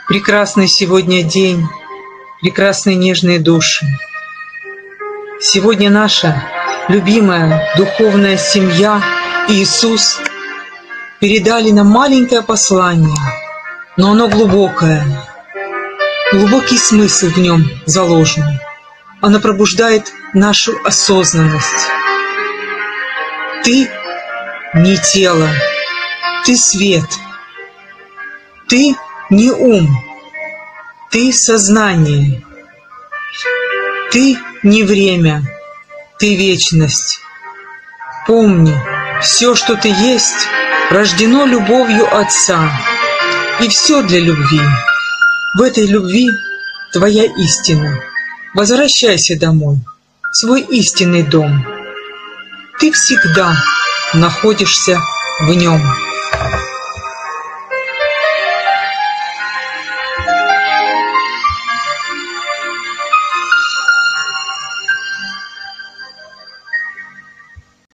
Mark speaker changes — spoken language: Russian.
Speaker 1: Прекрасный сегодня день, прекрасные нежные души. Сегодня наша любимая духовная семья и Иисус передали нам маленькое послание, но оно глубокое. Глубокий смысл в нем заложен. Оно пробуждает нашу осознанность. Ты не тело, ты свет. Ты не ум, ты сознание. Ты не время, ты вечность. Помни, все, что ты есть, рождено любовью Отца. И все для любви. В этой любви твоя истина. Возвращайся домой, в свой истинный дом. Ты всегда находишься в нем.